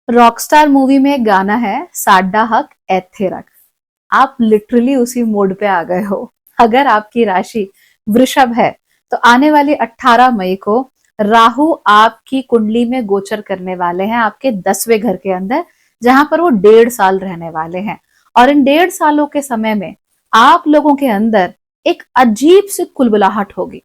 Rockstar movie में एक गाना है, साडा हक एथे रख। आप लिटरली उसी मोड पे आ गए हो। अगर आपकी राशि वृषभ है तो आने वाली 18 मई को राहु आपकी कुंडली में गोचर करने वाले हैं, आपके 10वें घर के अंदर, जहां पर वो 1.5 साल रहने वाले हैं। और इन 1.5 सालों के समय में आप लोगों के अंदर एक अजीब सी कुलबुलाहट होगी,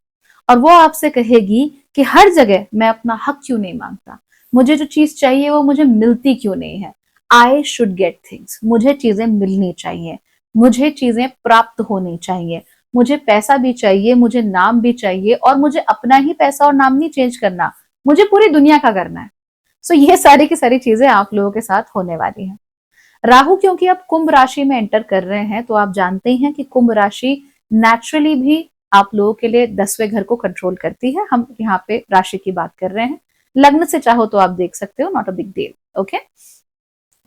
और वो आपसे कहेगी कि हर जगह मैं अपना हक क्यों नहीं मांगता, मुझे जो चीज चाहिए वो मुझे मिलती क्यों नहीं है। आई शुड गेट थिंग्स, मुझे चीजें मिलनी चाहिए, मुझे चीजें प्राप्त होनी चाहिए, मुझे पैसा भी चाहिए, मुझे नाम भी चाहिए, और मुझे अपना ही पैसा और नाम नहीं चेंज करना, मुझे पूरी दुनिया का करना है। सो ये सारी की सारी चीजें आप लोगों के साथ होने वाली हैं। राहु क्योंकि अब कुंभ राशि में एंटर कर रहे हैं, तो आप जानते ही हैं कि कुंभ राशि नेचुरली भी आप लोगों के लिए 10वें घर को कंट्रोल करती है। हम यहाँ पे राशि की बात कर रहे हैं, लग्न से चाहो तो आप देख सकते हो, not a big deal. Okay,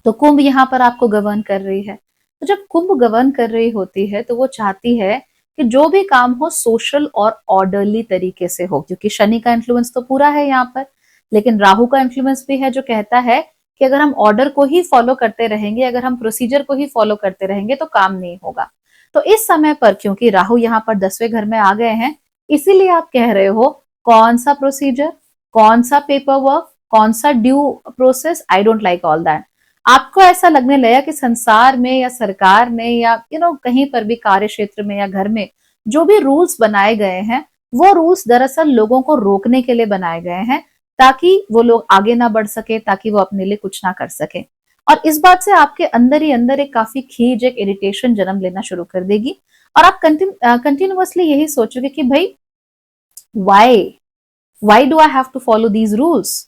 तो कुंभ यहाँ पर आपको गवर्न कर रही है। तो जब कुंभ गवर्न कर रही होती है तो वो चाहती है कि जो भी काम हो सोशल और ऑर्डरली तरीके से हो, क्योंकि शनि का इन्फ्लुएंस तो पूरा है यहाँ पर, लेकिन राहु का इन्फ्लुएंस भी है जो कहता है कि अगर हम ऑर्डर को ही फॉलो करते रहेंगे, अगर हम प्रोसीजर को ही फॉलो करते रहेंगे तो काम नहीं होगा। तो इस समय पर क्योंकि राहु यहाँ पर 10वें घर में आ गए हैं, इसीलिए आप कह रहे हो कौन सा प्रोसीजर, कौन सा पेपर वर्क, कौन सा due process, I don't like all that. आपको ऐसा लगने लगा कि संसार में या सरकार ने या कहीं पर भी कार्य क्षेत्र में या घर में जो भी रूल्स बनाए गए हैं, वो रूल्स दरअसल लोगों को रोकने के लिए बनाए गए हैं, ताकि वो लोग आगे ना बढ़ सके, ताकि वो अपने लिए कुछ ना कर सके। और इस बात से आपके अंदर ही अंदर एक काफी खीज, एक इरिटेशन जन्म लेना शुरू कर देगी, और आप कंटिन्यूअसली यही सोचोगे कि भाई why why do I have to follow these rules.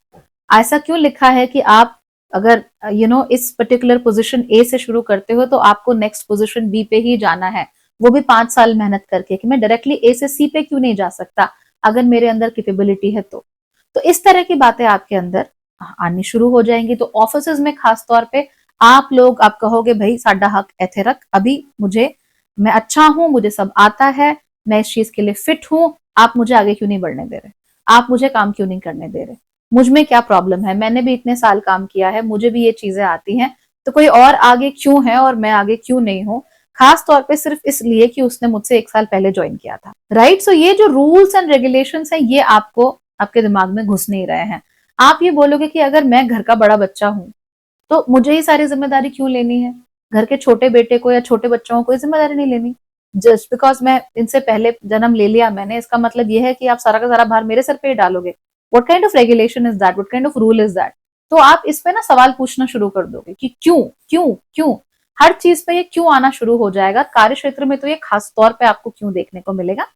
ऐसा क्यों लिखा है कि आप अगर इस पर्टिकुलर पोजीशन ए से शुरू करते हो तो आपको नेक्स्ट पोजीशन बी पे ही जाना है, वो भी 5 साल मेहनत करके, कि मैं डायरेक्टली ए से सी पे क्यों नहीं जा सकता अगर मेरे अंदर कैपेबिलिटी है तो इस तरह की बातें आपके अंदर आनी शुरू हो जाएंगी। तो ऑफिस में खास तौर पे आप कहोगे भाई साडा हक एथे रख, अभी मैं अच्छा हूं, मुझे सब आता है, मैं इस चीज के लिए फिट हूं, आप मुझे आगे क्यों नहीं बढ़ने दे रहे, आप मुझे काम क्यों नहीं करने दे रहे, मुझ में क्या प्रॉब्लम है, मैंने भी इतने साल काम किया है, मुझे भी ये चीजें आती हैं, तो कोई और आगे क्यों है और मैं आगे क्यों नहीं हूं। खास तौर पे सिर्फ इसलिए कि उसने मुझसे 1 साल पहले ज्वाइन किया था, राइट। सो ये जो रूल्स एंड रेगुलेशंस हैं, ये आपको आपके दिमाग में घुस नहीं रहे हैं। आप ये बोलोगे कि अगर मैं घर का बड़ा बच्चा हूं तो मुझे ही सारी जिम्मेदारी क्यों लेनी है, घर के छोटे बेटे को या छोटे बच्चों को कोई जिम्मेदारी नहीं लेनी। जस्ट बिकॉज मैं इनसे पहले जन्म ले लिया मैंने, इसका मतलब यह है कि आप सारा का सारा भार मेरे सर पे ही डालोगे। What kind of regulation is that, what kind of rule is that. तो आप इस पे ना सवाल पूछना शुरू कर दोगे कि क्यों क्यों क्यों, हर चीज पे ये क्यों आना शुरू हो जाएगा। कार्य क्षेत्र में तो ये खास तौर पे आपको क्यों देखने को मिलेगा।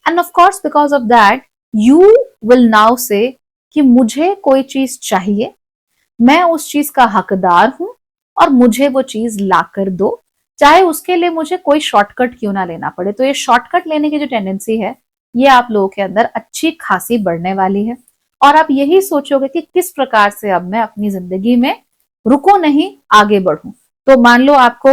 End of course because of that you will now से कि मुझे कोई चीज चाहिए, मैं उस चीज का हकदार हूं, और मुझे वो चीज ला कर दो, चाहे उसके लिए मुझे कोई शॉर्टकट क्यों ना लेना पड़े। तो ये शॉर्टकट लेने की जो टेंडेंसी है, ये आप लोगों के अंदर अच्छी खासी बढ़ने वाली है। और आप यही सोचोगे कि किस प्रकार से अब मैं अपनी जिंदगी में रुको नहीं, आगे बढ़ूं। तो मान लो आपको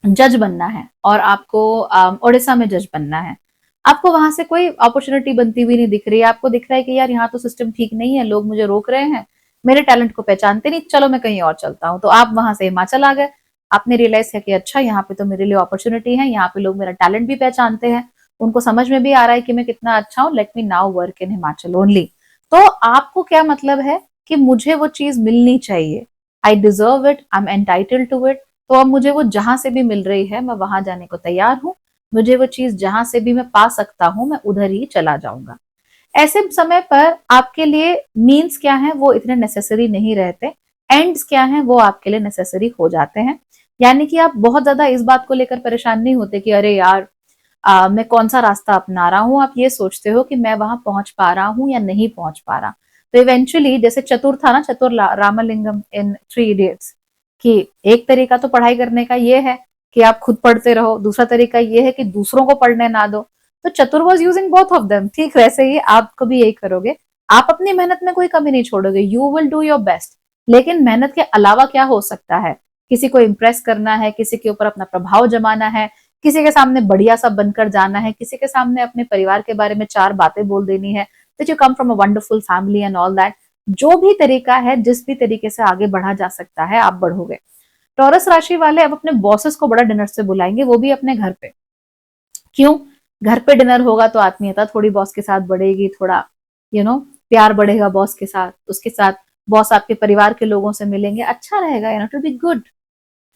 जज बनना है और आपको ओडिशा में जज बनना है, आपको वहां से कोई अपॉर्चुनिटी बनती हुई नहीं दिख रही है, आपको दिख रहा है कि यार यहाँ तो सिस्टम ठीक नहीं है, लोग मुझे रोक रहे हैं, मेरे टैलेंट को पहचानते नहीं, चलो मैं कहीं और चलता हूँ। तो आप वहां से हिमाचल आ गए, आपने रियलाइज किया कि अच्छा यहाँ पे तो मेरे लिए अपॉर्चुनिटी है, यहाँ पे लोग मेरा टैलेंट भी पहचानते हैं, उनको समझ में भी आ रहा है कि मैं कितना अच्छा हूँ, let me now work in Himachal only. तो आपको क्या मतलब है कि मुझे वो चीज मिलनी चाहिए, I deserve it, I am entitled to it. तो अब मुझे वो जहां से भी मिल रही है मैं वहां जाने को तैयार हूँ, मुझे वो चीज जहां से भी मैं पा सकता हूँ मैं उधर ही चला जाऊंगा। ऐसे समय पर आपके लिए मीन्स क्या है वो इतने नेसेसरी नहीं रहते, एंड्स क्या है वो आपके लिए नेसेसरी हो जाते हैं। यानी कि आप बहुत ज्यादा इस बात को लेकर परेशान नहीं होते कि अरे यार मैं कौन सा रास्ता अपना रहा हूँ, आप ये सोचते हो कि मैं वहां पहुंच पा रहा हूँ या नहीं पहुंच पा रहा। तो इवेंचुअली जैसे चतुर था ना, चतुर रामलिंगम इन 3 इडियट्स, कि एक तरीका तो पढ़ाई करने का ये है कि आप खुद पढ़ते रहो, दूसरा तरीका ये है कि दूसरों को पढ़ने ना दो। तो चतुर was using both of them. ठीक वैसे ही आप कभी यही करोगे, आप अपनी मेहनत में कोई कमी नहीं छोड़ोगे, you will do your best. लेकिन मेहनत के अलावा क्या हो सकता है, किसी को इम्प्रेस करना है, किसी के ऊपर अपना प्रभाव जमाना है, किसी के सामने बढ़िया सा बनकर जाना है, किसी के सामने अपने परिवार के बारे में 4 बातें बोल देनी है, that you come from a wonderful family and all that। जो भी तरीका है, जिस भी तरीके से आगे बढ़ा जा सकता है आप बढ़ोगे। टॉरस राशि वाले अब अपने बॉसेस को बड़ा डिनर से बुलाएंगे, वो भी अपने घर पे। क्यों? घर पे डिनर होगा तो आत्मीयता थोड़ी बॉस के साथ बढ़ेगी, थोड़ा प्यार बढ़ेगा बॉस के साथ, उसके साथ बॉस आपके परिवार के लोगों से मिलेंगे, अच्छा रहेगा, it will be good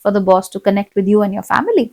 for the boss to connect with you and your family.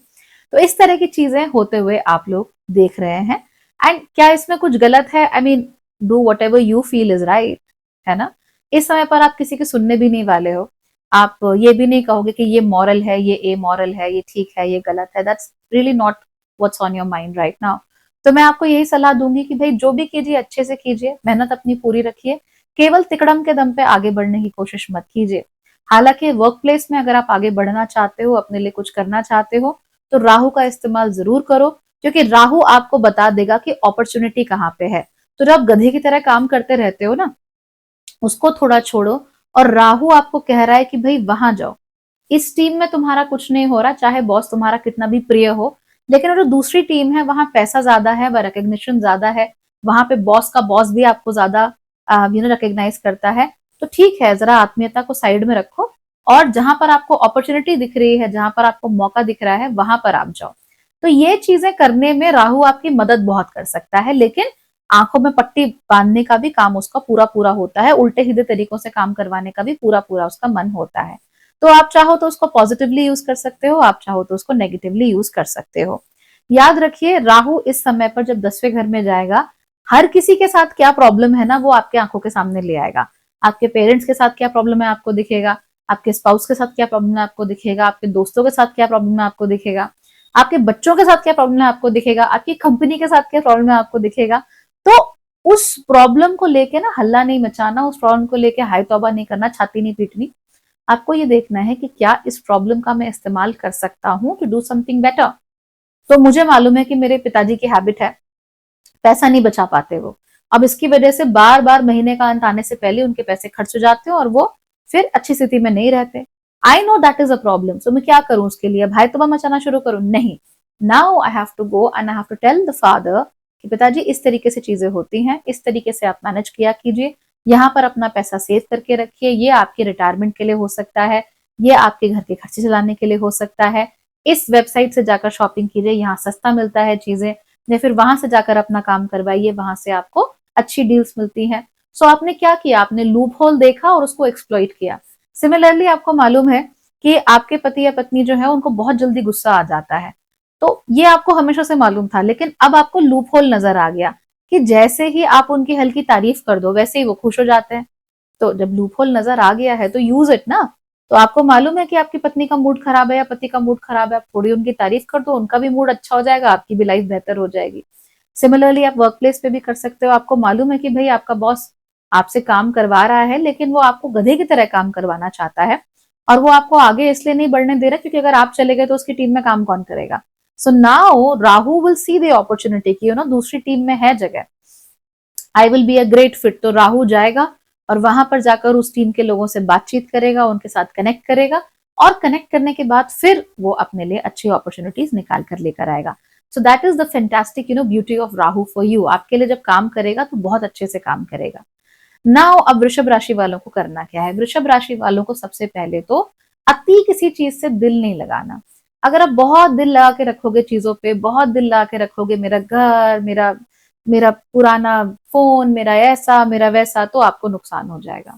तो इस तरह की चीजें होते हुए आप लोग देख रहे हैं। एंड क्या इसमें कुछ गलत है? I mean, do what ever you feel is right, है ना। इस समय पर आप किसी के सुनने भी नहीं वाले हो। आप ये भी नहीं कहोगे कि ये मॉरल है, ये ए मॉरल है, ये ठीक है, ये गलत है। That's really not what's on your mind right now. तो मैं आपको यही सलाह दूंगी कि भाई जो भी कीजिए अच्छे से कीजिए, मेहनत अपनी पूरी रखिए, केवल तिकड़म के दम पे आगे बढ़ने की कोशिश मत कीजिए। हालांकि वर्क प्लेस में अगर आप आगे बढ़ना चाहते हो, अपने लिए कुछ करना चाहते हो, तो राहु का इस्तेमाल जरूर करो, क्योंकि राहु आपको बता देगा कि अपॉर्चुनिटी कहाँ पे है। तो जब आप गधे की तरह काम करते रहते हो ना, उसको थोड़ा छोड़ो, और राहु आपको कह रहा है कि भाई वहां जाओ। इस टीम में तुम्हारा कुछ नहीं हो रहा, चाहे बॉस तुम्हारा कितना भी प्रिय हो, लेकिन जो दूसरी टीम है वहां पैसा ज्यादा है, वह रिकग्निशन ज्यादा है, वहां पे बॉस का बॉस भी आपको ज्यादा रिकग्नाइज करता है। तो ठीक है, जरा आत्मीयता को साइड में रखो, और जहां पर आपको अपॉर्चुनिटी दिख रही है, जहां पर आपको मौका दिख रहा है, वहां पर आप जाओ। तो ये चीजें करने में राहु आपकी मदद बहुत कर सकता है, लेकिन आंखों में पट्टी बांधने का भी काम उसका पूरा पूरा होता है, उल्टे सीधे तरीकों से काम करवाने का भी पूरा पूरा उसका मन होता है। तो आप चाहो तो उसको पॉजिटिवली यूज कर सकते हो, आप चाहो तो उसको नेगेटिवली यूज कर सकते हो। याद रखिए, राहु इस समय पर जब 10वें घर में जाएगा, हर किसी के साथ क्या प्रॉब्लम है ना, वो आपके आंखों के सामने ले आएगा। आपके पेरेंट्स के साथ क्या प्रॉब्लम है आपको दिखेगा, आपके स्पाउस के साथ क्या प्रॉब्लम है आपको दिखेगा, आपके दोस्तों के साथ क्या प्रॉब्लम है आपको दिखेगा, आपके बच्चों के साथ क्या प्रॉब्लम है आपको दिखेगा, आपकी कंपनी के साथ क्या प्रॉब्लम है आपको दिखेगा। तो उस प्रॉब्लम को लेके ना हल्ला नहीं मचाना, उस प्रॉब्लम को लेके हाय तौबा नहीं करना, छाती नहीं पीटनी। आपको ये देखना है कि क्या इस प्रॉब्लम का मैं इस्तेमाल कर सकता हूं टू डू समथिंग बेटर। तो मुझे मालूम है कि मेरे पिताजी की हैबिट है, पैसा नहीं बचा पाते वो। अब इसकी वजह से बार बार महीने का अंत आने से पहले उनके पैसे खर्च हो जाते हैं, और वो फिर अच्छी स्थिति में नहीं रहते। I know that is a problem, so मैं क्या करूं उसके लिए? भाई तोबा मचाना शुरू करूं? नहीं। Now I have to go and I have to tell the father कि पिताजी इस तरीके से चीजें होती हैं, इस तरीके से आप मैनेज किया कीजिए, यहाँ पर अपना पैसा सेव करके रखिए, ये आपके रिटायरमेंट के लिए हो सकता है, ये आपके घर के खर्चे चलाने के लिए हो सकता है, इस वेबसाइट से जाकर शॉपिंग कीजिए, यहाँ सस्ता मिलता है चीजें, या फिर वहां से जाकर अपना काम करवाइए, वहां से आपको अच्छी डील्स मिलती हैं। सो आपने क्या किया? आपने लूप होल देखा और उसको एक्सप्लॉइट किया। सिमिलरली आपको मालूम है कि आपके पति या पत्नी जो है उनको बहुत जल्दी गुस्सा आ जाता है, तो ये आपको हमेशा से मालूम था, लेकिन अब आपको लूप होल नजर आ गया कि जैसे ही आप उनकी हल्की तारीफ कर दो वैसे ही वो खुश हो जाते हैं। तो जब लूप होल नजर आ गया है तो यूज इट ना। तो आपको मालूम है कि आपकी पत्नी का मूड खराब है या पति का मूड खराब है, आप थोड़ी उनकी तारीफ कर दो, उनका भी मूड अच्छा हो जाएगा, आपकी भी लाइफ बेहतर हो जाएगी। सिमिलरली आप वर्क प्लेस पे भी कर सकते हो। आपको मालूम है कि भाई आपका बॉस आपसे काम करवा रहा है, लेकिन वो आपको गधे की तरह काम करवाना चाहता है, और वो आपको आगे इसलिए नहीं बढ़ने दे रहा क्योंकि अगर आप चले गए तो उसकी टीम में काम कौन करेगा। So now Rahu will see the opportunity की दूसरी टीम में है जगह, I will be a great fit. तो राहु जाएगा और वहां पर जाकर उस टीम के लोगों से बातचीत करेगा, उनके साथ कनेक्ट करेगा, और कनेक्ट करने के बाद फिर वो अपने लिए अच्छी अपॉर्चुनिटीज निकाल कर लेकर आएगा। So that is the fantastic beauty of Rahu for you. आपके लिए जब काम करेगा तो बहुत अच्छे से काम करेगा। नाउ अब वृषभ राशि वालों को करना क्या है? वृषभ राशि वालों को सबसे पहले तो अति किसी चीज से दिल नहीं लगाना। अगर आप बहुत दिल लगा के रखोगे चीजों पे, बहुत दिल लगा के रखोगे, मेरा घर, मेरा मेरा पुराना फोन, मेरा ऐसा मेरा वैसा, तो आपको नुकसान हो जाएगा।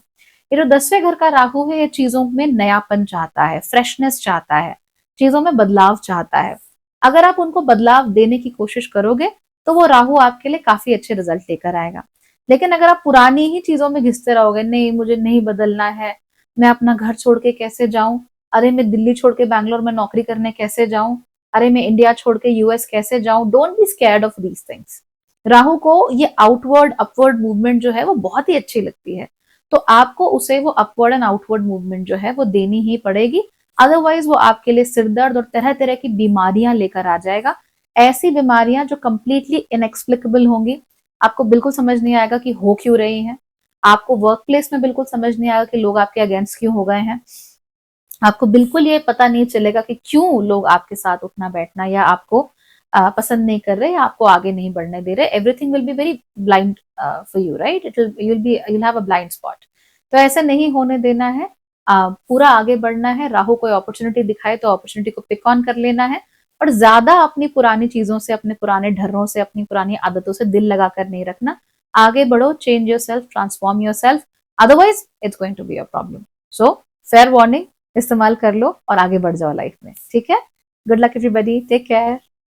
ये जो 10वें घर का राहु है, ये चीजों में नयापन चाहता है, फ्रेशनेस चाहता है, चीजों में बदलाव चाहता है। अगर आप उनको बदलाव देने की कोशिश करोगे तो वो राहु आपके लिए काफी अच्छे रिजल्ट लेकर आएगा। लेकिन अगर आप पुरानी ही चीजों में घिसते रहोगे, नहीं मुझे नहीं बदलना है, मैं अपना घर छोड़ के कैसे जाऊं, अरे मैं दिल्ली छोड़ के बैंगलोर में नौकरी करने कैसे जाऊं, अरे मैं इंडिया छोड़ के यूएस कैसे जाऊं, don't be scared of these things. Rahu को ये आउटवर्ड अपवर्ड मूवमेंट जो है वो बहुत ही अच्छी लगती है, तो आपको उसे वो अपवर्ड एंड आउटवर्ड मूवमेंट जो है वो देनी ही पड़ेगी। अदरवाइज वो आपके लिए सिरदर्द और तरह तरह की बीमारियां लेकर आ जाएगा, ऐसी बीमारियां जो कंप्लीटली इनएक्सप्लिकेबल होंगी। आपको बिल्कुल समझ नहीं आएगा कि हो क्यों रही हैं, आपको वर्क प्लेस में बिल्कुल समझ नहीं आएगा कि लोग आपके अगेंस्ट क्यों हो गए हैं, आपको बिल्कुल ये पता नहीं चलेगा कि क्यों लोग आपके साथ उठना बैठना या आपको पसंद नहीं कर रहे या आपको आगे नहीं बढ़ने दे रहे। Everything will be very blind for you, right? You'll have a blind spot. तो ऐसा नहीं होने देना है, पूरा आगे बढ़ना है। राहु कोई अपॉर्चुनिटी दिखाए तो अपॉर्चुनिटी को पिक ऑन कर लेना है, और ज्यादा अपनी पुरानी चीजों से, अपने पुराने ढर्रों से, अपनी पुरानी आदतों से दिल लगाकर नहीं रखना। आगे बढ़ो, change yourself, transform yourself, otherwise it's going to be a problem. So fair warning इस्तेमाल कर लो और आगे बढ़ जाओ लाइफ में, ठीक है। Good luck everybody, take care.